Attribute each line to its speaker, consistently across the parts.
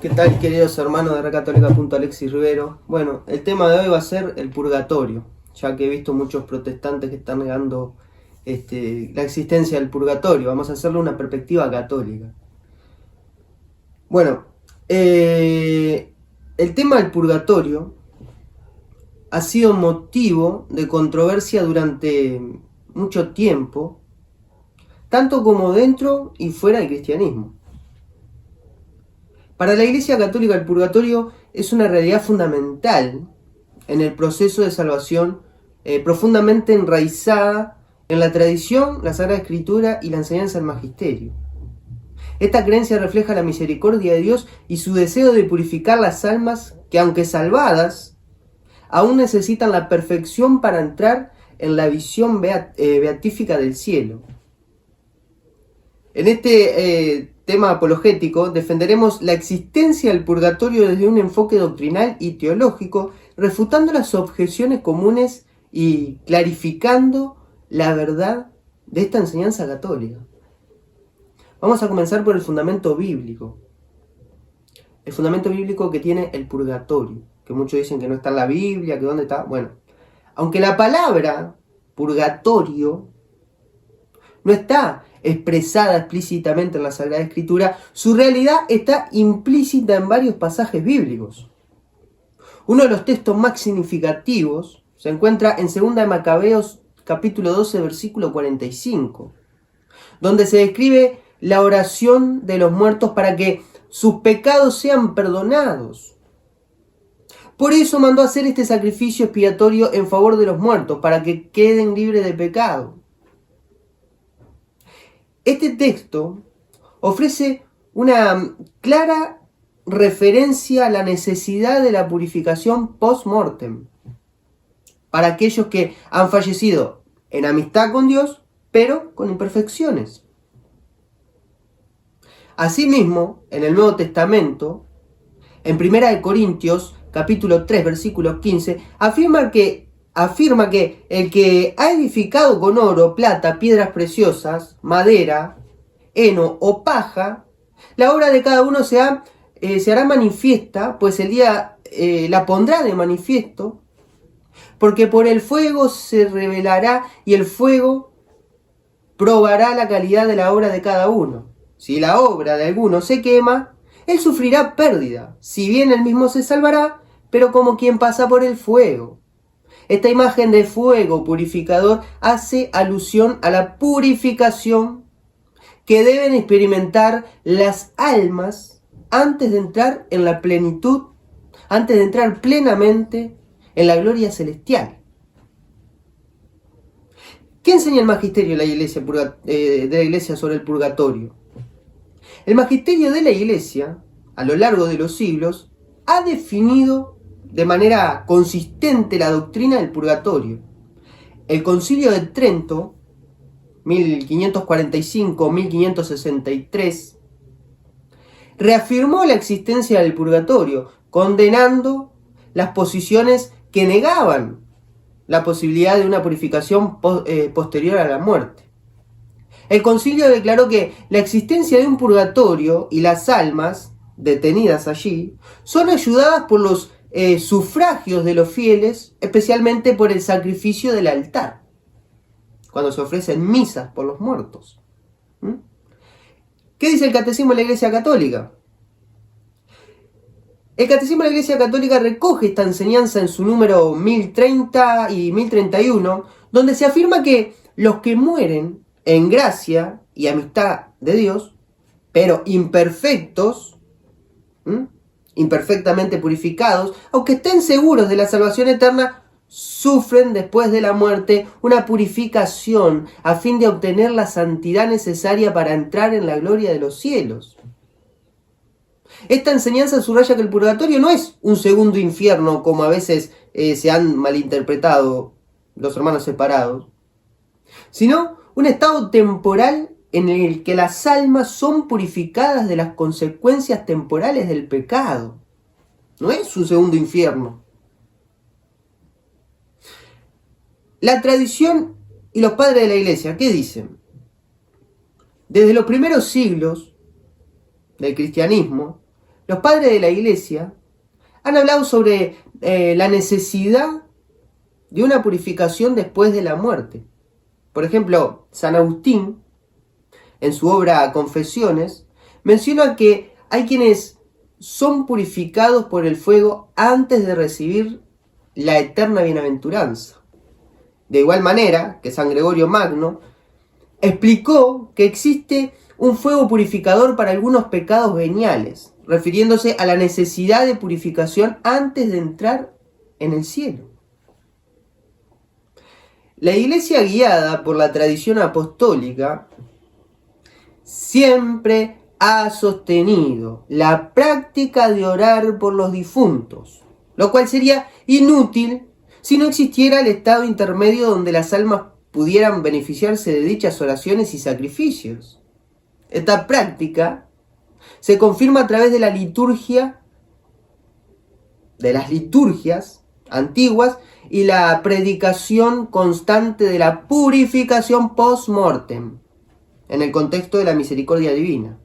Speaker 1: ¿Qué tal, queridos hermanos de Recatólica.Alexis Rivero? Bueno, el tema de hoy va a ser el purgatorio, ya que he visto muchos protestantes que están negando la existencia del purgatorio. Vamos a hacerle una perspectiva católica. Bueno, el tema del purgatorio ha sido motivo de controversia durante mucho tiempo, tanto como dentro y fuera del cristianismo. Para la Iglesia Católica el purgatorio es una realidad fundamental en el proceso de salvación, profundamente enraizada en la tradición, la Sagrada Escritura y la enseñanza del Magisterio. Esta creencia refleja la misericordia de Dios y su deseo de purificar las almas que, aunque salvadas, aún necesitan la perfección para entrar en la visión beatífica del cielo. En este tema apologético defenderemos la existencia del purgatorio desde un enfoque doctrinal y teológico, refutando las objeciones comunes y clarificando la verdad de esta enseñanza católica. Vamos a comenzar por el fundamento bíblico. El fundamento bíblico que tiene el purgatorio, que muchos dicen que no está en la Biblia, que dónde está. Bueno, aunque la palabra purgatorio no está expresada explícitamente en la Sagrada Escritura, su realidad está implícita en varios pasajes bíblicos. Uno de los textos más significativos se encuentra en 2 de Macabeos, capítulo 12, versículo 45, donde se describe la oración de los muertos para que sus pecados sean perdonados. Por eso mandó hacer este sacrificio expiatorio en favor de los muertos, para que queden libres de pecado. Este texto ofrece una clara referencia a la necesidad de la purificación post-mortem para aquellos que han fallecido en amistad con Dios, pero con imperfecciones. Asimismo, en el Nuevo Testamento, en 1 Corintios, capítulo 3, versículo 15, afirma que el que ha edificado con oro, plata, piedras preciosas, madera, heno o paja, la obra de cada uno se hará manifiesta, pues el día la pondrá de manifiesto, porque por el fuego se revelará y el fuego probará la calidad de la obra de cada uno. Si la obra de alguno se quema, él sufrirá pérdida, si bien él mismo se salvará, pero como quien pasa por el fuego. Esta imagen de fuego purificador hace alusión a la purificación que deben experimentar las almas antes de entrar en la plenitud, antes de entrar plenamente en la gloria celestial. ¿Qué enseña el magisterio de la Iglesia sobre el purgatorio? El magisterio de la Iglesia, a lo largo de los siglos, ha definido de manera consistente la doctrina del purgatorio. El Concilio de Trento, 1545-1563, reafirmó la existencia del purgatorio, condenando las posiciones que negaban la posibilidad de una purificación posterior a la muerte. El concilio declaró que la existencia de un purgatorio y las almas detenidas allí son ayudadas por los sufragios de los fieles, especialmente por el sacrificio del altar, cuando se ofrecen misas por los muertos. ¿Qué dice el Catecismo de la Iglesia Católica? El Catecismo de la Iglesia Católica recoge esta enseñanza en su número 1030 y 1031, donde se afirma que los que mueren en gracia y amistad de Dios, pero imperfectos, imperfectamente purificados, aunque estén seguros de la salvación eterna, sufren después de la muerte una purificación a fin de obtener la santidad necesaria para entrar en la gloria de los cielos. Esta enseñanza subraya que el purgatorio no es un segundo infierno, como a veces se han malinterpretado los hermanos separados, sino un estado temporal en el que las almas son purificadas de las consecuencias temporales del pecado. No es un segundo infierno. La tradición y los padres de la Iglesia, ¿qué dicen? Desde los primeros siglos del cristianismo, Los padres de la Iglesia han hablado sobre la necesidad de una purificación después de la muerte. Por ejemplo, San Agustín, en su obra Confesiones, menciona que hay quienes son purificados por el fuego antes de recibir la eterna bienaventuranza. De igual manera que San Gregorio Magno explicó que existe un fuego purificador para algunos pecados veniales, refiriéndose a la necesidad de purificación antes de entrar en el cielo. La Iglesia, guiada por la tradición apostólica, siempre ha sostenido la práctica de orar por los difuntos, lo cual sería inútil si no existiera el estado intermedio donde las almas pudieran beneficiarse de dichas oraciones y sacrificios. Esta práctica se confirma a través de la liturgia, de las liturgias antiguas y la predicación constante de la purificación post-mortem en el contexto de la misericordia divina.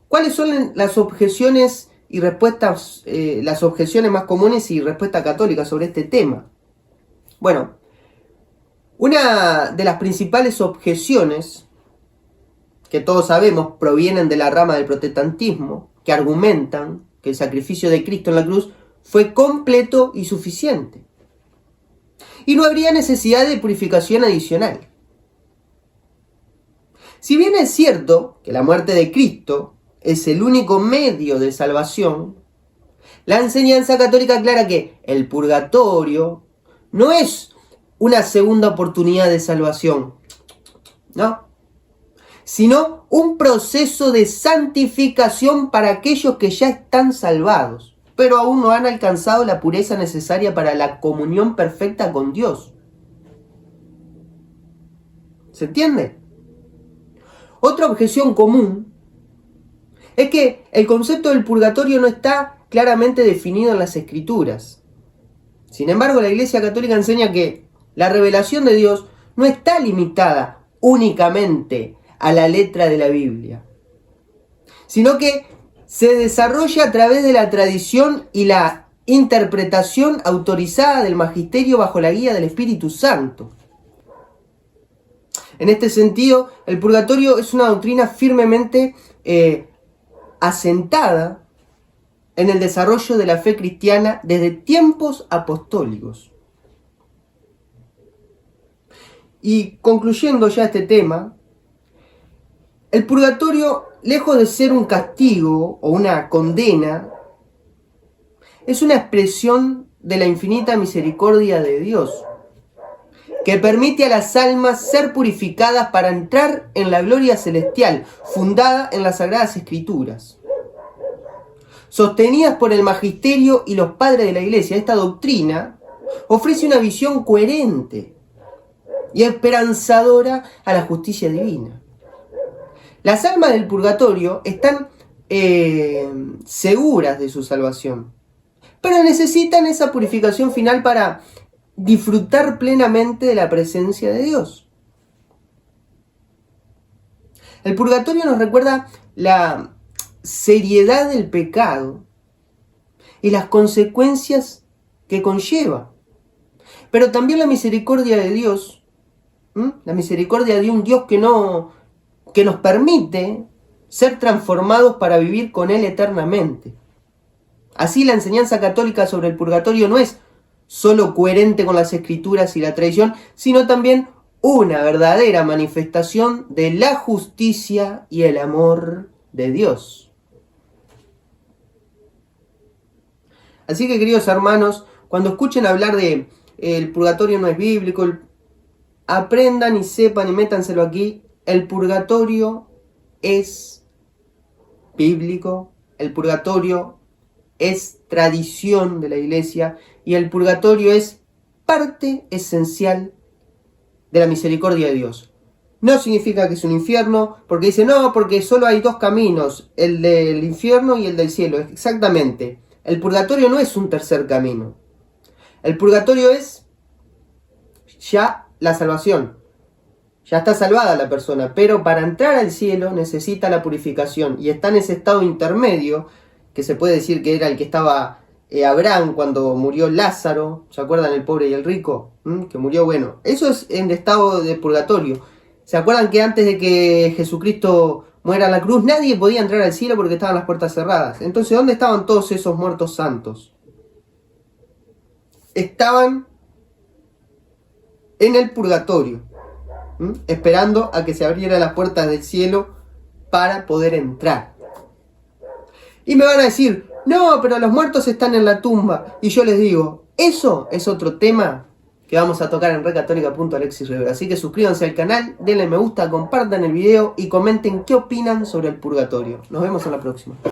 Speaker 1: ¿Cuáles son las objeciones y respuestas, las objeciones más comunes y respuesta católica sobre este tema? Bueno, una de las principales objeciones, que todos sabemos provienen de la rama del protestantismo, que argumentan que el sacrificio de Cristo en la cruz fue completo y suficiente, y no habría necesidad de purificación adicional. Si bien es cierto que la muerte de Cristo es el único medio de salvación, la enseñanza católica aclara que el purgatorio no es una segunda oportunidad de salvación, no, sino un proceso de santificación para aquellos que ya están salvados, pero aún no han alcanzado la pureza necesaria para la comunión perfecta con Dios. ¿Se entiende? Otra objeción común es que el concepto del purgatorio no está claramente definido en las Escrituras. Sin embargo, la Iglesia Católica enseña que la revelación de Dios no está limitada únicamente a la letra de la Biblia, sino que se desarrolla a través de la tradición y la interpretación autorizada del magisterio bajo la guía del Espíritu Santo. En este sentido, el purgatorio es una doctrina firmemente asentada en el desarrollo de la fe cristiana desde tiempos apostólicos. Y concluyendo ya este tema, el purgatorio, lejos de ser un castigo o una condena, es una expresión de la infinita misericordia de Dios, que permite a las almas ser purificadas para entrar en la gloria celestial, fundada en las Sagradas Escrituras. Sostenidas por el magisterio y los padres de la Iglesia, esta doctrina ofrece una visión coherente y esperanzadora a la justicia divina. Las almas del purgatorio están seguras de su salvación, pero necesitan esa purificación final para disfrutar plenamente de la presencia de Dios. El purgatorio nos recuerda la seriedad del pecado y las consecuencias que conlleva, pero también la misericordia de Dios, la misericordia de un Dios que nos permite ser transformados para vivir con Él eternamente. Así, la enseñanza católica sobre el purgatorio no es solo coherente con las Escrituras y la tradición, sino también una verdadera manifestación de la justicia y el amor de Dios. Así que, queridos hermanos, cuando escuchen hablar de el purgatorio no es bíblico, aprendan y sepan y métanselo aquí: el purgatorio es bíblico, el purgatorio es tradición de la Iglesia y el purgatorio es parte esencial de la misericordia de Dios. No significa que es un infierno, porque dice no, porque solo hay dos caminos, el del infierno y el del cielo. Exactamente, el purgatorio no es un tercer camino. El purgatorio es ya la salvación. ya está salvada la persona, pero para entrar al cielo necesita la purificación y está en ese estado intermedio, que se puede decir que era el que estaba Abraham cuando murió Lázaro, ¿se acuerdan el pobre y el rico? Que murió, bueno, eso es en estado de purgatorio. ¿Se acuerdan que antes de que Jesucristo muera en la cruz, nadie podía entrar al cielo porque estaban las puertas cerradas? Entonces, ¿dónde estaban todos esos muertos santos? Estaban en el purgatorio, esperando a que se abrieran las puertas del cielo para poder entrar. Y me van a decir, no, pero los muertos están en la tumba. Y yo les digo, eso es otro tema que vamos a tocar en recatólica.alexisrivera. Así que suscríbanse al canal, denle me gusta, compartan el video y comenten qué opinan sobre el purgatorio. Nos vemos en la próxima.